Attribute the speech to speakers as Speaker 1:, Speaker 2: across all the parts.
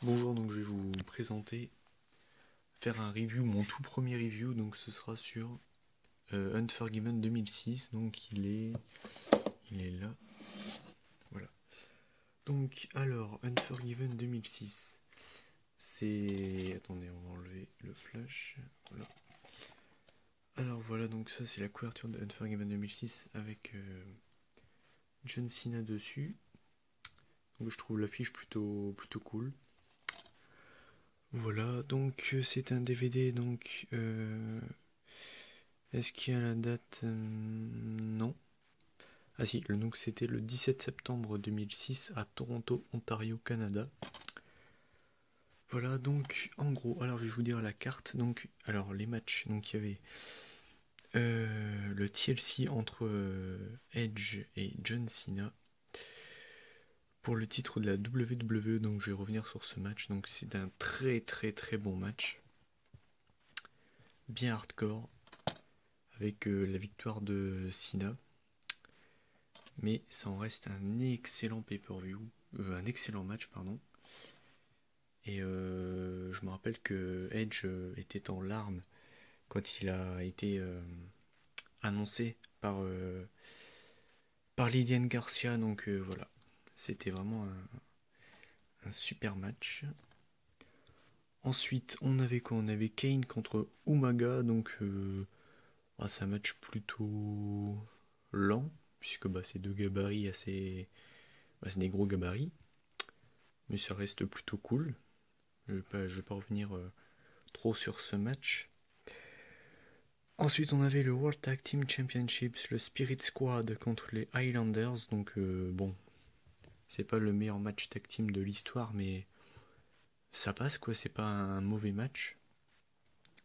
Speaker 1: Bonjour, donc je vais vous présenter, faire un review, mon tout premier review, donc ce sera sur Unforgiven 2006, donc il est là, voilà. Donc alors, Unforgiven 2006, c'est... Attendez, on va enlever le flash, voilà. Alors voilà, donc ça c'est la couverture de Unforgiven 2006 avec John Cena dessus, donc je trouve l'affiche plutôt cool. Voilà, donc c'est un DVD, donc est-ce qu'il y a la date? Non. Ah si, donc c'était le 17 septembre 2006 à Toronto, Ontario, Canada. Voilà, donc en gros, alors je vais vous dire la carte. Donc, alors les matchs, donc il y avait le TLC entre Edge et John Cena pour le titre de la WWE. Donc je vais revenir sur ce match. Donc c'est un très bon match, bien hardcore, avec la victoire de Cena. Mais ça en reste un excellent pay-per-view, un excellent match, pardon. Et je me rappelle que Edge était en larmes quand il a été annoncé par Lilian Garcia. Donc voilà, c'était vraiment un super match. Ensuite, on avait quoi? On avait Kane contre Umaga. Donc c'est un match plutôt lent, puisque c'est deux gabarits assez... c'est des gros gabarits. Mais ça reste plutôt cool. Je vais pas revenir trop sur ce match. Ensuite, on avait le World Tag Team Championships, le Spirit Squad contre les Highlanders. Donc, bon, c'est pas le meilleur match tag team de l'histoire, mais ça passe quoi, c'est pas un mauvais match.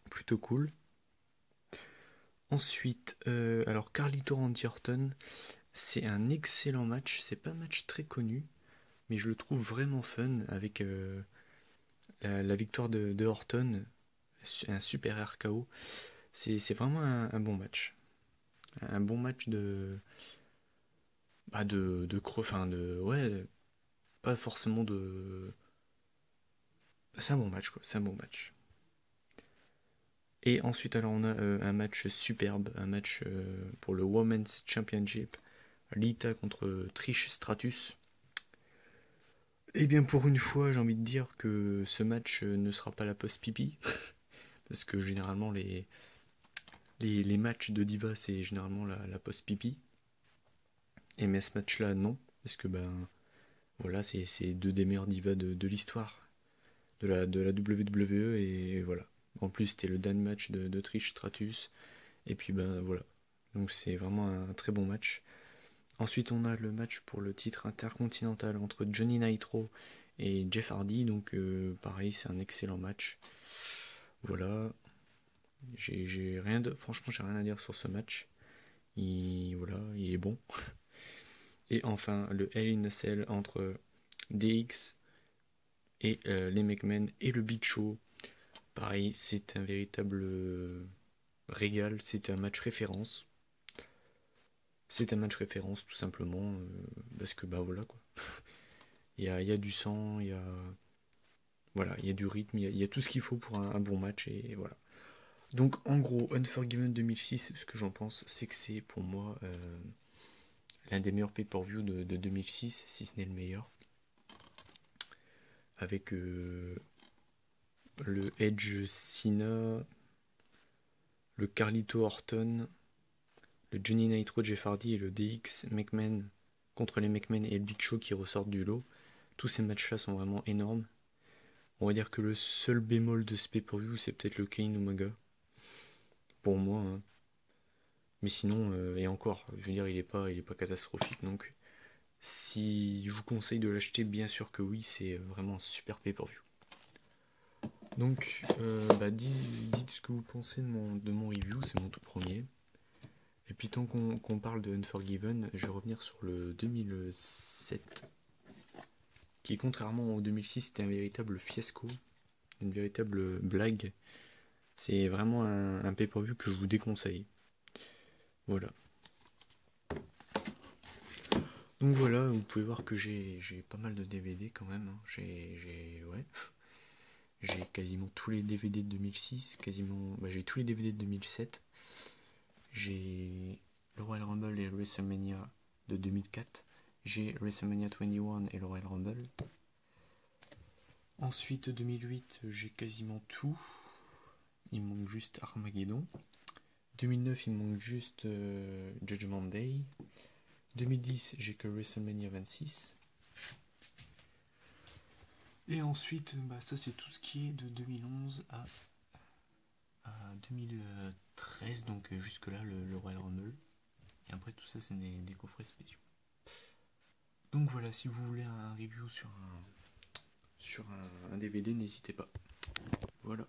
Speaker 1: Plutôt cool. Ensuite, alors Carlito Randy Orton, c'est un excellent match. C'est pas un match très connu, mais je le trouve vraiment fun avec la victoire de Orton, un super RKO. C'est vraiment un bon match. Un bon match de creux, enfin de... Ouais, pas forcément de... C'est un bon match, quoi. C'est un bon match. Et ensuite, alors, on a un match superbe, un match pour le Women's Championship. Lita contre Trish Stratus. Et bien, pour une fois, j'ai envie de dire que ce match ne sera pas la post-pipi. Parce que généralement, les matchs de diva, c'est généralement la post-pipi. Et mais ce match-là, non. Parce que, voilà, c'est deux des meilleurs divas de l'histoire de la WWE. Et voilà. En plus, c'était le dernier match de Trish Stratus. Et puis, voilà. Donc, c'est vraiment un très bon match. Ensuite, on a le match pour le titre intercontinental entre Johnny Nitro et Jeff Hardy. Donc, pareil, c'est un excellent match. Voilà. Franchement, j'ai rien à dire sur ce match. Voilà, il est bon. Et enfin, le Hell in a Cell entre DX et les McMahon et le Big Show. Pareil, c'est un véritable régal. C'est un match référence. C'est un match référence, tout simplement. Parce que, voilà quoi. Il y a du sang, voilà, il y a du rythme, il y a tout ce qu'il faut pour un bon match, et voilà. Donc en gros, Unforgiven 2006, ce que j'en pense, c'est que c'est pour moi l'un des meilleurs pay-per-view de 2006, si ce n'est le meilleur. Avec le Edge Cena, le Carlito Orton, le Johnny Nitro Jeff Hardy et le DX McMahon contre les McMahon et le Big Show qui ressortent du lot. Tous ces matchs-là sont vraiment énormes. On va dire que le seul bémol de ce pay-per-view, c'est peut-être le Kane Omega. Pour moi, hein. Mais sinon, et encore, je veux dire, il est pas catastrophique. Donc, si je vous conseille de l'acheter, bien sûr que oui, c'est vraiment un super pay-per-view. Donc, dites ce que vous pensez de mon review, c'est mon tout premier. Et puis, tant qu'on parle de Unforgiven, je vais revenir sur le 2007, qui, contrairement au 2006, était un véritable fiasco, une véritable blague. C'est vraiment un pay-per-view que je vous déconseille. Voilà. Donc voilà, vous pouvez voir que j'ai pas mal de DVD quand même, hein. Ouais. j'ai quasiment tous les DVD de 2006, j'ai tous les DVD de 2007. J'ai le Royal Rumble et WrestleMania de 2004. J'ai WrestleMania 21 et le Royal Rumble. Ensuite 2008, j'ai quasiment tout. Il me manque juste Armageddon. 2009, il me manque juste Judgment Day. 2010, j'ai que WrestleMania 26. Et ensuite, ça c'est tout ce qui est de 2011 à 2013, donc jusque là le Royal Rumble. Et après tout ça c'est des coffrets spéciaux. Donc voilà, si vous voulez un review sur un DVD, n'hésitez pas. Voilà.